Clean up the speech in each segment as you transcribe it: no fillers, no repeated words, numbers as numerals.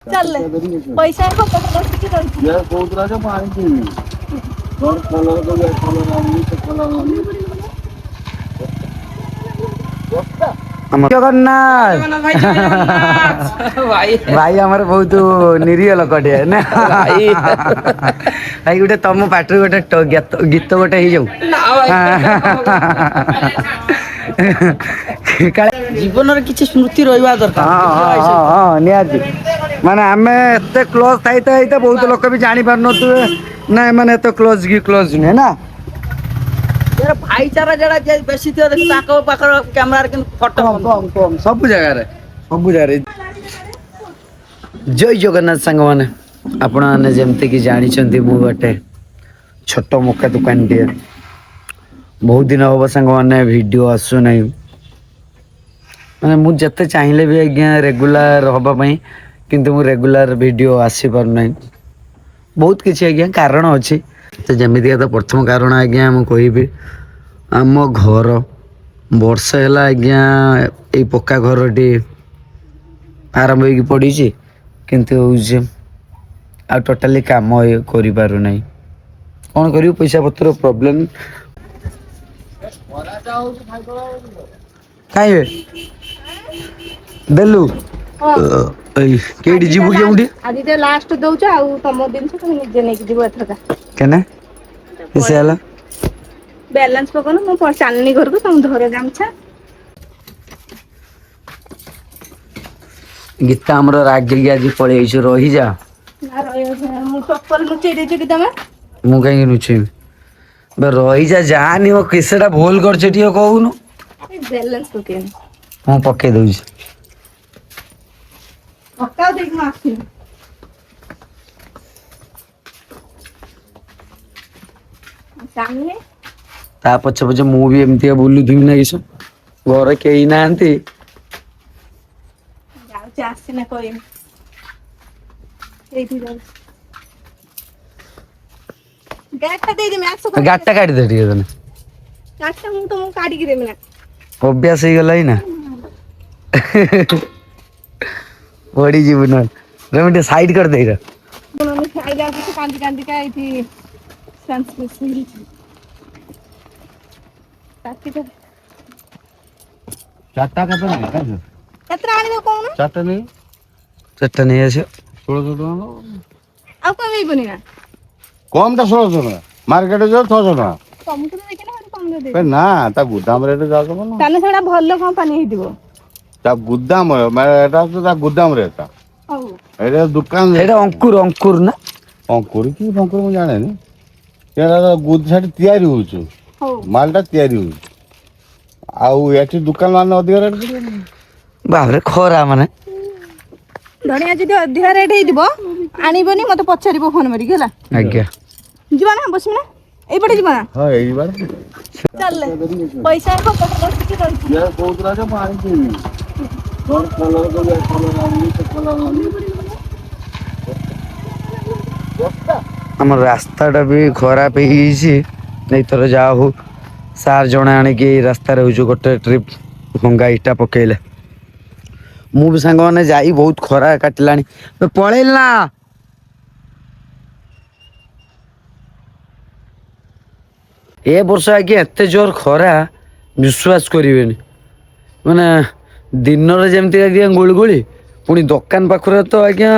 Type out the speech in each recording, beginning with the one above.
चल पैसा यार बहुत राजा पानी की और कलर को कलर आनी तो कलर आनी जगन्नाथ भाई आमर बहुत निरीह लोकटे ना भाई गोटे तुम पार्टी गोटे गीत गोटे हो जाऊ जीवन किसी स्मृति रहा दरकार हाँ निहाती माने आमे एते क्लोज थाइते बहुत लोक भी जानी पार नथुवे ना माने एते क्लोज नुहे ना यार भाईचारा जरा बेसी थियो देख ताको पाखर कैमरा रे फोटो कम सब जगह रे जय जगन्नाथ संग माने आपण माने जेमते कि जानी छंती मु गोटे छोट मक्का दुकान दिए बहुत दिन हम संग माने वीडियो आसु नहीं माने मु जते चाहिले भी आज्ञा रेगुलर होबा पई किंतु मु रेगुलर वीडियो आसी पार नहीं बहुत किछि आज्ञा कारण अछि तो जमिति तो प्रथम कारण आज्ञा मु कहिबी आम घर वर्ष है आज्ञा ये पक्का घरटी आरंभ हो पड़ी किंतु आ टोटाली काम करि पारु नहीं कौन करियो पैसा पत्र प्रॉब्लम खाइबे देलु केडी जीवु केउडी आज ते लास्ट दउछ आ तम दिन से तुम निजे नै जीवु एथरका केने किसे हला बैलेंस पकन मो चालनी घर को तुम धरे गामछा गीता हमरो रागिल आज पळे आइछ रही जा ना रयो मु चप्पल नुचे देछ कि तमे मु कहीं नुचे बे रही जा जानी ओ किसेटा भूल कर छटियो कहउनु बैलेंस पके हां पके दउछ पक्का देख मासी सामने ता पछे पछे मु भी एमती बुलु दिम ना किस घर केही नांती जाऊ आसी ना कोई एठी जाऊ गाटा दे दे मैं आसो गाटा काटी दे ठीक है गाटा मु तो काटी के देम ना अभ्यास ही गला ही ना बड़ी जीवन रेमटे साइड कर दे रे बोलो साइड आ के कांदी कांदी का थी ट्रांसमिशन ताकि तो चाटा का तो नहीं का कतरा आनी दो कोन चाटा नहीं ऐसे 1600 टका आ कोई बनी ना कम टा 1600 टका मार्केट जो 600 टका कम तो देखे ना कम दे पे ना ता गुदाम रेट जातो ना ताने सेडा भल्लो कंपनी हिदिबो ता गुदाम एटा तो ता गुदाम रे ता हौ एटा दुकान रे एटा अंकुर ना अंकुर की अंकुर मु जाने नी एटा गुद साइड तयारी होछु हौ मालटा तयारी होछु आउ एठी दुकान मान अधिक रेट बाबरे खरा माने धनिया जदि अधिक रेट हिदिबो आनिबोनी मते पछारिबो फोन मारी गेला आज्ञा जीवा ना बसमी ना एई पटे जीवा ना हां एई बार चल पैसा को किछि कर यार बहुत राजा पानी की और कलर को कलर आनी तो कलर आनी हमर रास्ताटा भी खराब ହେଇଛି नहीं थर जा हो सार जणे आने की रास्ता रे होजो गोटे ट्रिप भंगा इटा पकेले मु भी संग माने जाई बहुत खरा काटलानी पळेल ना ए वर्ष आगे एते जोर खरा विश्वास करिवेनी माने दिन रे जेमती आगे गुळगुळी पुनी दुकान पाखरे तो आज्ञा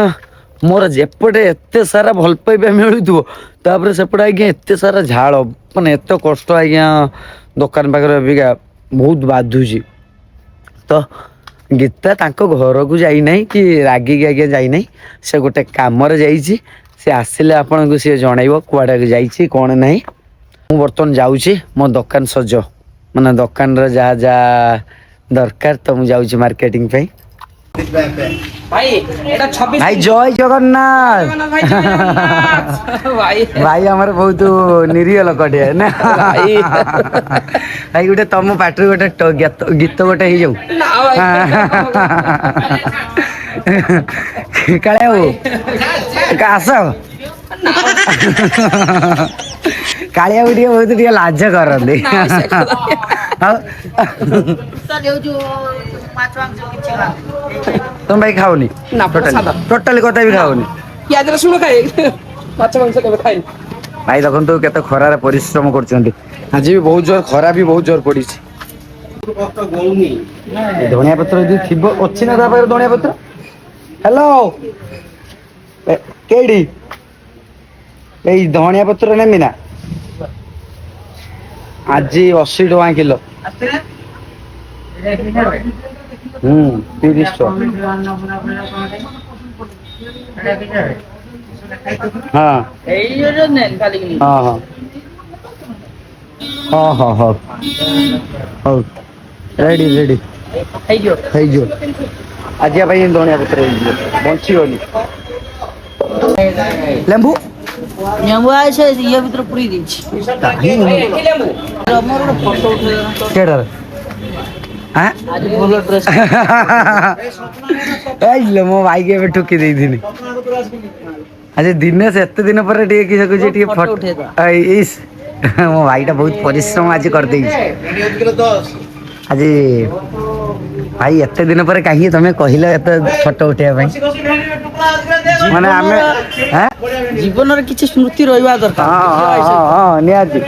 मोर जेपटे एते सारा भल पाइबा मिलुथबो तापर सेपटे आज्ञा एते सारा झाड़ माने एते कष्ट आज्ञा दुकान पाखरे अबिका बहुत बाधुची तो गीता तांको घर को जाई नहीं कि रागी के आगे जाई नहीं से गोटे काम रे जाईची से आसिले आपन को से जणाइबो कुआडा के जाईची कोन नहीं मु बर्तन जाउची मो दुकान सजो माने दुकान रे जा जा दरकार तो मु जाउची मार्केटिंग पे भाई एटा 26 भाई जय जगन्नाथ भाई भाई हमारे बहुत निरीह लोकटे ना भाई गोटे तुम पार्टी गोटे गीत गोटे हो जाऊ काले आस कालिया बहुत लाज करते ଆଉ ମାଛ ମାଂସ କିଛି ଖାଆନ୍ତି। ତମ ଭାଇ ଖାଉନି ନା, ପୁରା ସାଧା। ଟୋଟାଲି କଥା ବି ଖାଉନି। ପିଆଜ ରସୁଣ ଖାଏ, ମାଛ ମାଂସ କେବେ ଖାଇନି। ଭାଇ ଦେଖନ୍ତୁ କେତେ ଖରାରେ ପରିଶ୍ରମ କରୁଛନ୍ତି। ଆଜି ବି ବହୁତ ଜୋର ଖରା ବି ବହୁତ ଜୋର ପଡିଛି। ଏ ଧଣିଆ ପତ୍ର ଯଦି ଥିବ, ଅଛି ନା ତା ପାଖରେ ଧଣିଆ ପତ୍ର? ହ୍ୟାଲୋ, କେଇଠି ଏଇ ଧଣିଆ ପତ୍ର ନେମି ନା? ଆଜି 80 ଟଙ୍କା କିଲୋ। 30 ଟଙ୍କା। ହଁ ଏଇ ଯୋଉ ନେନ୍ ଖାଲି କି ହଁ ହଁ ହଁ ହଁ ହଉ ରେଡି ରେଡି ହେଇଯିବ। ହେଇଯିବ। ଆଜିଆ ପାଇଁ ଧଣିଆ ପତ୍ର ହେଇଯିବ, ବଞ୍ଚିବନି। ଲେମ୍ବୁ ନେମ୍ବୁ ଆଇସେ ଇଏ ଭିତରେ ପୁରେଇ ଦେଇଛି। ମୋର ଗୋଟେ ଫଟୋ ଉଠେଇଦେଲ ତ। କେଡାରେ ଆଁ ଆଜି ଭଲ ଡ୍ରେସ୍ ଏଇଲୋ ମୋ ଭାଇକି ଏବେ ଠୁକି ଦେଇଥିଲି। ଆଜି ଦିନେଶ ଏତେ ଦିନ ପରେ ଟିକେ କିସ କହୁଛି ଟିକେ ଫଟୋ ଫଟୋ ଉଠେଇଦବା। ଇସ୍ ମୋ ଭାଇଟା ବହୁତ ପରିଶ୍ରମ ଆଜି କରିଦେଇଛି। ଆଜି ଭାଇ ଏତେ ଦିନ ପରେ କାହିଁକି ତମେ କହିଲ ଏତେ ଫଟୋ ଉଠେଇବା ପାଇଁ? ମାନେ ଆମେ ଆଁ? ଜୀବନରେ କିଛି ସ୍ମୃତି ରହିବା ଦରକାର। ହଁ ନିହାତି।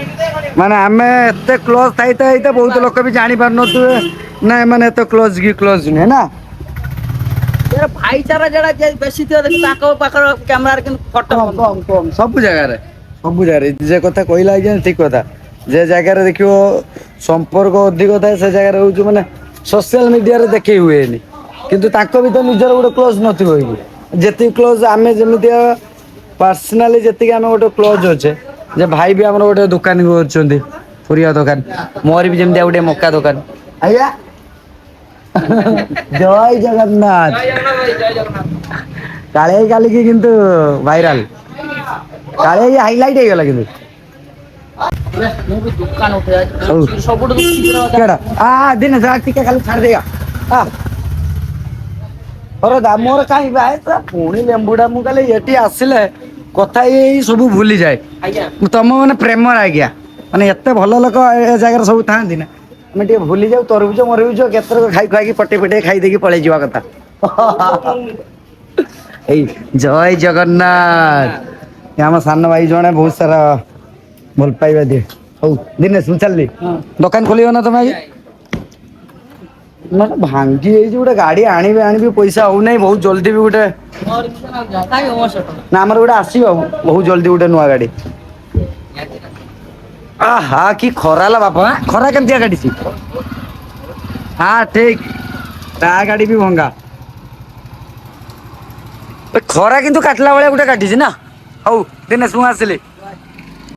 ମାନେ ଆମେ ଏତେ କ୍ଲୋଜ ଥାଇତେ ହେଇତେ ବହୁତ ଲୋକ ବି ଜାଣି ପାରୁନଥିବେ ନା ଏମାନେ ଏତେ କ୍ଲୋଜ କି କ୍ଲୋଜ ନୁହେଁ ନା। ଭାଇଚାରା ଯେଟା ବେଶୀ ଥିବ ତାଙ୍କ ପାଖର କ୍ୟାମେରାରେ କିନ୍ତୁ ଫଟୋ କମ ସବୁ ଜାଗାରେ ଯେ କଥା କହିଲା ଆଜ୍ଞା ଠିକ କଥା। ଯେ ଜାଗାରେ ଦେଖିବ ସମ୍ପର୍କ ଅଧିକ ଥାଏ ସେ ଜାଗାରେ ହଉଛି ମାନେ ସୋସିଆଲ ମିଡିଆରେ ଦେଖେଇ ହୁଏନି। କିନ୍ତୁ ତାଙ୍କ ଭିତରେ ନିଜର ଗୋଟେ କ୍ଲୋଜ ନଥିବ କି? ଯେତିକି କ୍ଲୋଜ ଆମେ ଯେମିତିଆ ପର୍ସନାଲି ଯେତିକି ଆମେ ଗୋଟେ କ୍ଲୋଜ ଅଛେ, ଯେ ଭାଇ ବି ଆମର ଗୋଟେ ଦୋକାନୀ କରୁଛନ୍ତି ପରିବା ଦୋକାନ, ମୋର ବି ଯେମିତି ଗୋଟେ ମକା ଦୋକାନ। ଆଜ୍ଞା ଜୟ ଜଗନ୍ନାଥ। କାଳିଆ କାଲିକି କିନ୍ତୁ ଭାଇରାଲ, କାଳିଆ ହାଇଲାଇଟ ହେଇଗଲା କିନ୍ତୁ। ମୁଁ ବି ଦୋକାନ ହଉ ଉଠେଇବା ସବୁଠୁ କେଡା ଦିନେ ଟିକେ ଖାଲି ଛାଡିଦେଇବା ମୋର କାହିଁ ପୁଣି ଲେମ୍ବୁଟା ମୁଁ କାଲି ଏଠି ଆସିଲେ କଥା ହେଇ ସବୁ ଭୁଲିଯାଏ। ତମ ମାନେ ପ୍ରେମର ଆଜ୍ଞା, ମାନେ ଏତେ ଭଲ ଲୋକ ଏ ଜାଗାରେ ସବୁ ଥାଆନ୍ତି ନା, ଆମେ ଟିକେ ଭୁଲି ଯାଉ ତରଭୁଜ ମରଭୁଜ କେତେକ ଖାଇ ଖୁଆକି ପଟେ ପଟେ ଖାଇଦେଇକି ପଳେଇ ଯିବା କଥା। ଏଇ ଜୟ ଜଗନ୍ନାଥ। ଆମ ସାନ ଭାଇ ଜଣେ ବହୁତ ସାରା ଭଲ ପାଇବା ଦିଏ। ହଉ ଦିନେଶ ମୁଁ ଚାଲିଲି, ଦୋକାନ ଖୋଲିବ ନା ତମେ ଆଜି? ମାନେ ଭାଙ୍ଗି ଯାଇଛି ଗୋଟେ ଗାଡି ଆଣିବି ପଇସା ହଉନାହିଁ। ବହୁତ ଜଲଦି ବି ଗୋଟେ ନା ଆମର ଗୋଟେ ଆସିବ ବହୁତ ଜଲଦି ଗୋଟେ ନୂଆ ଗାଡି। କି ଖରା ହେଲା ବାପା, ଖରା କେମିତିଆ କାଟିଛି। ହଁ ଠିକ ତା ଗାଡି ବି ଭଙ୍ଗା। ଖରା କିନ୍ତୁ କାଟିଲା ଭଳିଆ ଗୋଟେ କାଟିଛି ନା। ହଉ ଦିନେଶ ମୁଁ ଆସିଲି।